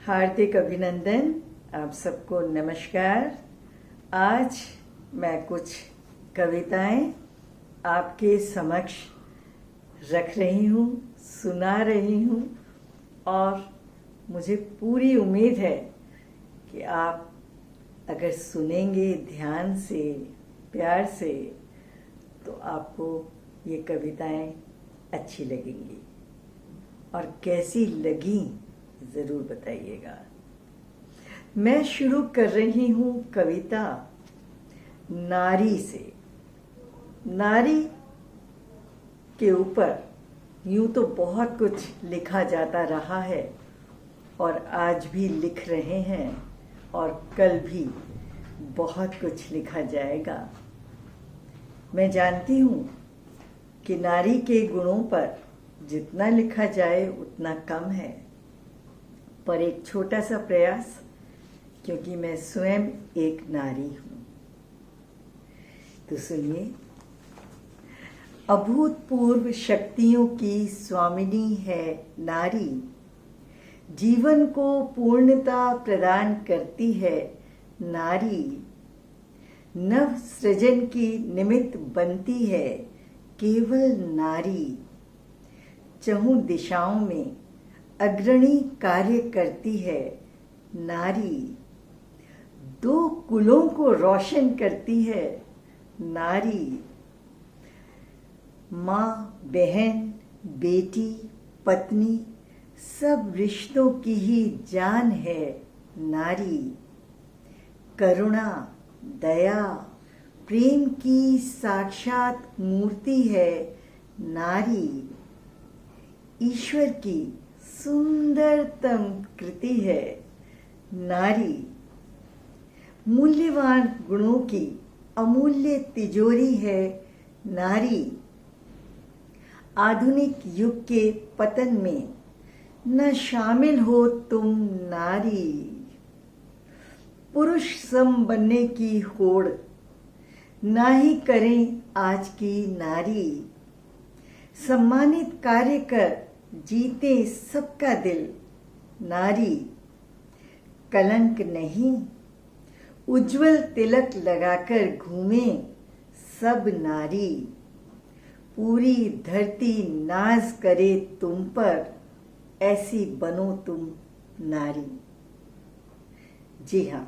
हार्दिक अभिनंदन। आप सबको नमस्कार। आज मैं कुछ कविताएं आपके समक्ष रख रही हूँ, सुना रही हूँ और मुझे पूरी उम्मीद है कि आप अगर सुनेंगे ध्यान से, प्यार से, तो आपको ये कविताएं अच्छी लगेंगी और कैसी लगी ज़रूर बताइएगा। मैं शुरू कर रही हूँ कविता नारी से। नारी के ऊपर यूँ तो बहुत कुछ लिखा जाता रहा है और आज भी लिख रहे हैं और कल भी बहुत कुछ लिखा जाएगा। मैं जानती हूँ कि नारी के गुणों पर जितना लिखा जाए उतना कम है, पर एक छोटा सा प्रयास, क्योंकि मैं स्वयं एक नारी हूँ। तो सुनिए। अभूतपूर्व शक्तियों की स्वामिनी है नारी, जीवन को पूर्णता प्रदान करती है नारी, नव सृजन की निमित्त बनती है केवल नारी, चहुं दिशाओं में अग्रणी कार्य करती है नारी, दो कुलों को रोशन करती है नारी, माँ, बहन, बेटी, पत्नी, सब रिश्तों की ही जान है नारी, करुणा, दया, प्रेम की साक्षात मूर्ति है नारी, ईश्वर की सुंदरतम कृति है नारी, मूल्यवान गुणों की अमूल्य तिजोरी है नारी, आधुनिक युग के पतन में न शामिल हो तुम नारी, पुरुष सम बनने की होड़ ना ही करें आज की नारी, सम्मानित कार्य कर जीते सबका दिल नारी, कलंक नहीं उज्जवल तिलक लगाकर घूमे सब नारी, पूरी धरती नाज करे तुम पर, ऐसी बनो तुम नारी। जी हाँ,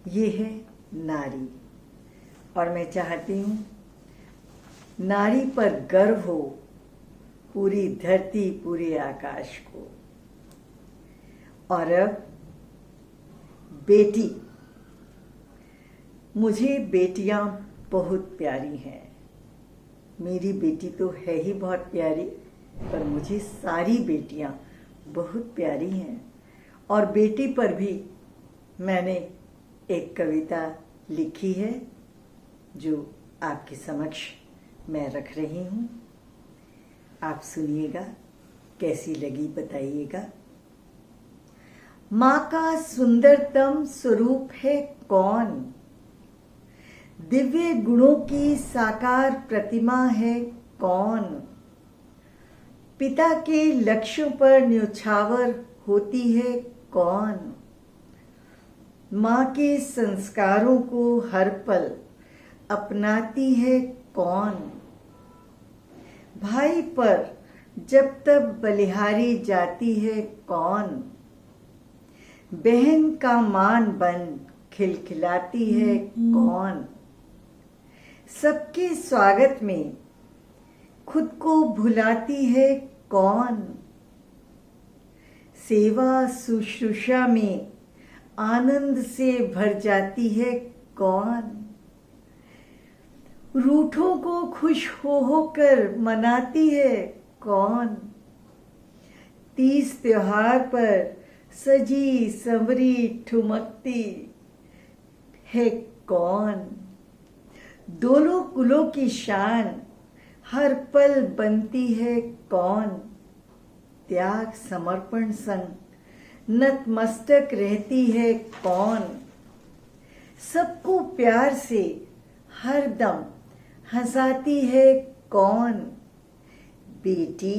ये है नारी और मैं चाहती हूँ नारी पर गर्व हो पूरी धरती, पूरे आकाश को। और अब बेटी। मुझे बेटियां बहुत प्यारी हैं। मेरी बेटी तो है ही बहुत प्यारी, पर मुझे सारी बेटियां बहुत प्यारी हैं। और बेटी पर भी मैंने एक कविता लिखी है जो आपके समक्ष मैं रख रही हूँ। आप सुनिएगा, कैसी लगी बताइएगा। माँ का सुंदरतम स्वरूप है कौन, दिव्य गुणों की साकार प्रतिमा है कौन, पिता के लक्ष्यों पर न्योछावर होती है कौन, माँ के संस्कारों को हर पल अपनाती है कौन, भाई पर जब तब बलिहारी जाती है कौन, बहन का मान बन खिलखिलाती है कौन, सबके स्वागत में खुद को भुलाती है कौन, सेवा शुश्रूषा में आनंद से भर जाती है कौन, रूठों को खुश होकर मनाती है कौन, तीज त्योहार पर सजी संवरी ठुमकती है कौन, दोनों कुलों की शान हर पल बनती है कौन, त्याग समर्पण संग नतमस्तक रहती है कौन, सबको प्यार से हर दम हंसाती है कौन, बेटी,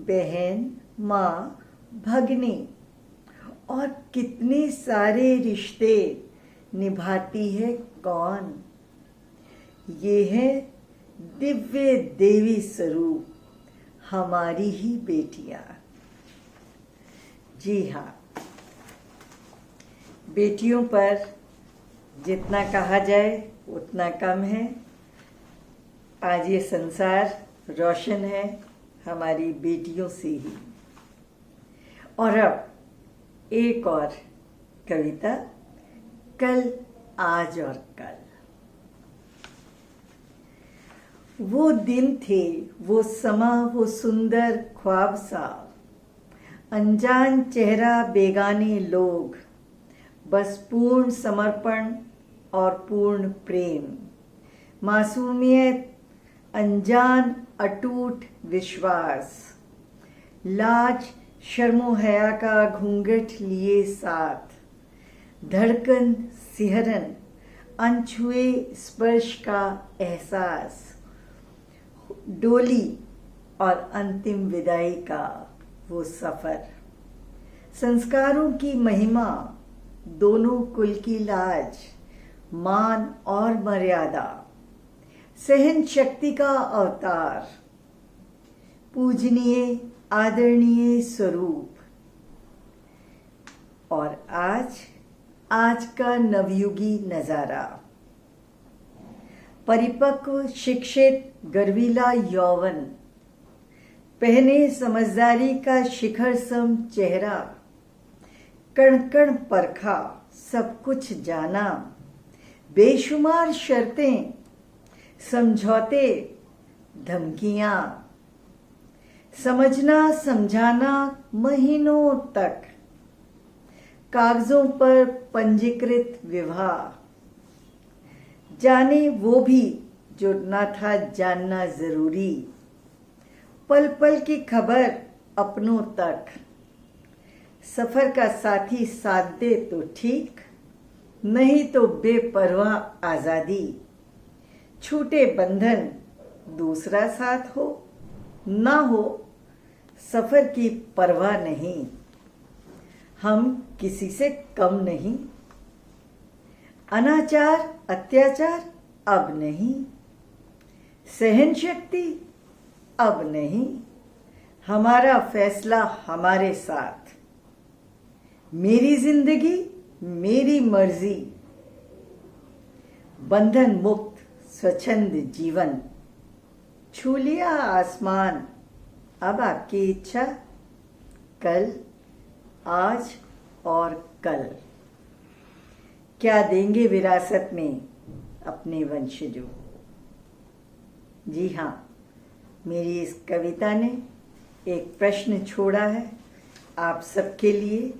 बहन, माँ, भगनी और कितने सारे रिश्ते निभाती है कौन? ये है दिव्य देवी स्वरूप हमारी ही बेटियां। जी हाँ, बेटियों पर जितना कहा जाए उतना कम है। आज ये संसार रोशन है हमारी बेटियों से ही। और अब एक और कविता, कल, आज और कल। वो दिन थे, वो समा, वो सुंदर ख्वाब सा, अनजान चेहरा, बेगाने लोग, बस पूर्ण समर्पण और पूर्ण प्रेम, मासूमियत, अनजान अटूट विश्वास, लाज शर्मो हया का घूंघट लिए साथ, धड़कन सिहरन, अनछुए स्पर्श का एहसास, डोली और अंतिम विदाई का वो सफर, संस्कारों की महिमा, दोनों कुल की लाज, मान और मर्यादा, सहन शक्ति का अवतार, पूजनीय आदरणीय स्वरूप। और आज का नवयुगी नजारा, परिपक्व शिक्षित गर्वीला यौवन, पहने समझदारी का शिखर सम चेहरा, कण कण परखा, सब कुछ जाना, बेशुमार शर्तें, समझौते, धमकियां, समझना समझाना महीनों तक, कागजों पर पंजीकृत विवाह, जाने वो भी जो ना था जानना जरूरी, पल पल की खबर अपनों तक, सफर का साथी साथ दे तो ठीक, नहीं तो बेपरवाह आजादी, छूटे बंधन दूसरा साथ हो, ना हो सफर की परवाह नहीं, हम किसी से कम नहीं, अनाचार अत्याचार अब नहीं, सहन शक्ति अब नहीं, हमारा फैसला हमारे साथ, मेरी जिंदगी मेरी मर्जी, बंधन मुक्त स्वच्छंद जीवन, छू लिया आसमान, अब आपकी इच्छा, कल, आज और कल, क्या देंगे विरासत में अपने वंशजों। जी हाँ, मेरी इस कविता ने एक प्रश्न छोड़ा है आप सबके लिए।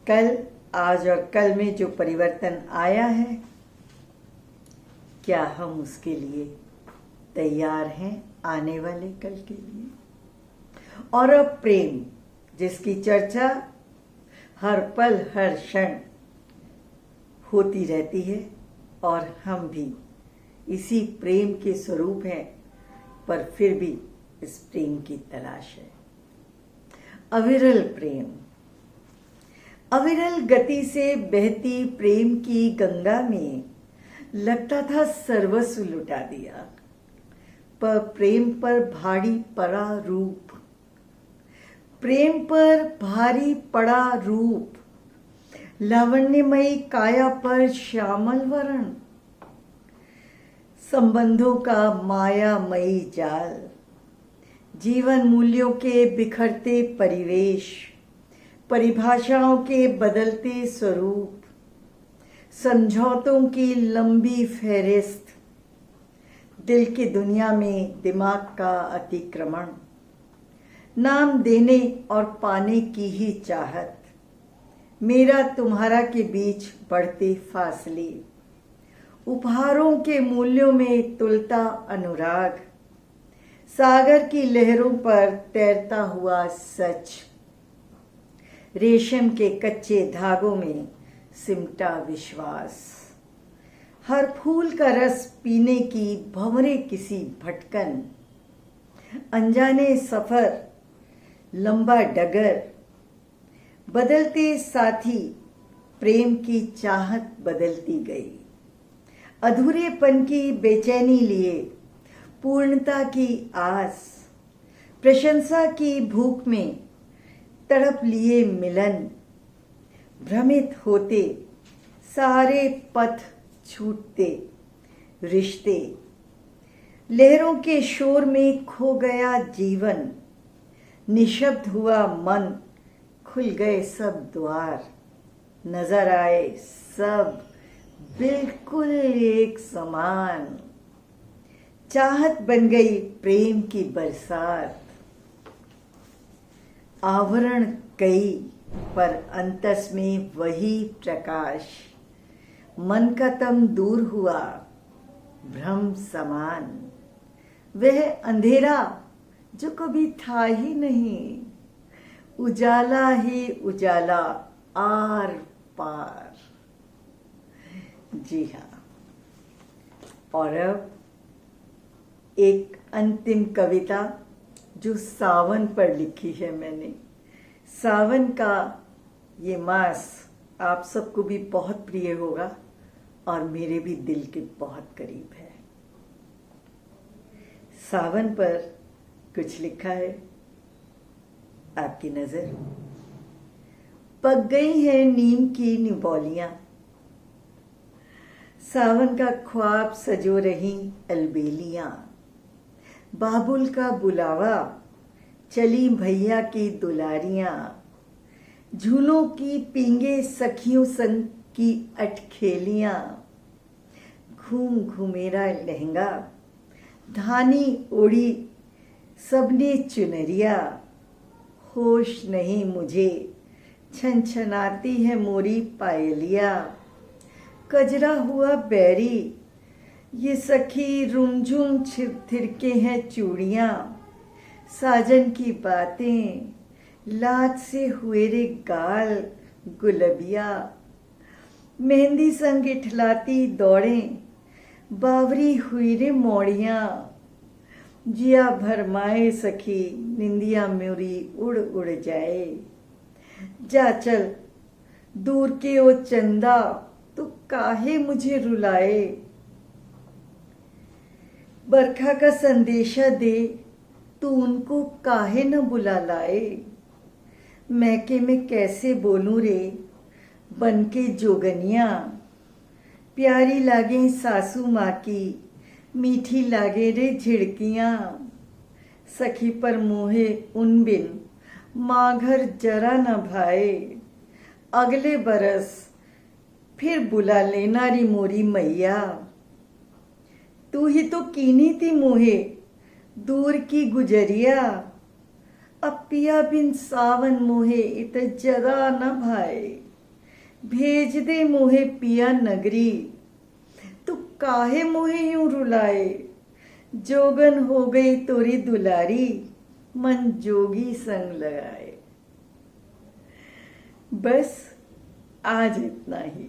कल, आज और कल में जो परिवर्तन आया है, क्या हम उसके लिए तैयार हैं आने वाले कल के लिए? और अब प्रेम, जिसकी चर्चा हर पल हर क्षण होती रहती है, और हम भी इसी प्रेम के स्वरूप हैं, पर फिर भी इस प्रेम की तलाश है। अविरल प्रेम, अविरल गति से बहती प्रेम की गंगा में लगता था सर्वस्व लुटा दिया, पर प्रेम पर भारी पड़ा रूप, प्रेम पर भारी पड़ा रूप, लावण्यमयी काया पर श्यामल वरण, संबंधों का मायामयी जाल, जीवन मूल्यों के बिखरते परिवेश, परिभाषाओं के बदलते स्वरूप, समझौतों की लंबी फहरिस्त, दिल की दुनिया में दिमाग का अतिक्रमण, नाम देने और पाने की ही चाहत, मेरा तुम्हारा के बीच बढ़ते फासले, उपहारों के मूल्यों में तुलता अनुराग, सागर की लहरों पर तैरता हुआ सच, रेशम के कच्चे धागों में सिमटा विश्वास, हर फूल का रस पीने की भंवरे किसी भटकन, अनजाने सफर, लंबा डगर, बदलते साथी प्रेम की चाहत बदलती गई। अधूरेपन की बेचैनी लिए पूर्णता की आस, प्रशंसा की भूख में तड़प लिए मिलन। भ्रमित होते सारे पथ छूटते रिश्ते, लहरों के शोर में खो गया जीवन। निशब्द हुआ मन, खुल गए सब द्वार, नजर आए सब बिल्कुल एक समान। चाहत बन गई प्रेम की बरसात, आवरण कई पर अंतस में वही प्रकाश। मन का तम दूर हुआ भ्रम समान, वह अंधेरा जो कभी था ही नहीं, उजाला ही उजाला आर पार। जी हाँ, और अब एक अंतिम कविता जो सावन पर लिखी है मैंने। सावन का ये मास आप सबको भी बहुत प्रिय होगा और मेरे भी दिल के बहुत करीब है। सावन पर कुछ लिखा है, आपकी नजर। पक गई है नीम की निबोलियां, सावन का ख्वाब सजो रही अलबेलियां। बाबुल का बुलावा, चली भैया की दुलारियां। झूलों की पींगे सखियों संग की अटखेलियां। घूम घूमेरा लहंगा, धानी ओढ़ी सबने चुनरिया। होश नहीं मुझे, छन छनाती है मोरी पायलिया। कजरा हुआ बैरी, ये सखी रुमझुम थिरके हैं चूड़ियाँ। साजन की बातें, लाज से हुए रे गाल गुलबिया। मेहंदी संग इठलाती दौड़ें, बावरी हुई रे मोड़ियाँ। जिया भरमाए सखी, निंदिया मोरी उड़ उड़ जाए। जा चल दूर के ओ चंदा, तो काहे मुझे रुलाए। बरखा का संदेशा दे, तू उनको काहे न बुला लाए। मैके में कैसे बोलूं रे, बन के जोगनिया। प्यारी लागे सासू माँ की, मीठी लागे रे झिड़कियाँ। सखी पर मोहे उन बिन, माँ घर जरा न भाए। अगले बरस फिर बुला लेना री मोरी मैया। तू ही तो कीनी थी मोहे, दूर की गुजरिया। अब पिया बिन सावन मोहे इत जरा न भाए। भेज दे मोहे पिया नगरी, तू काहे मोहे यूं रुलाए। जोगन हो गई तोरी दुलारी, मन जोगी संग लगाए। बस आज इतना ही।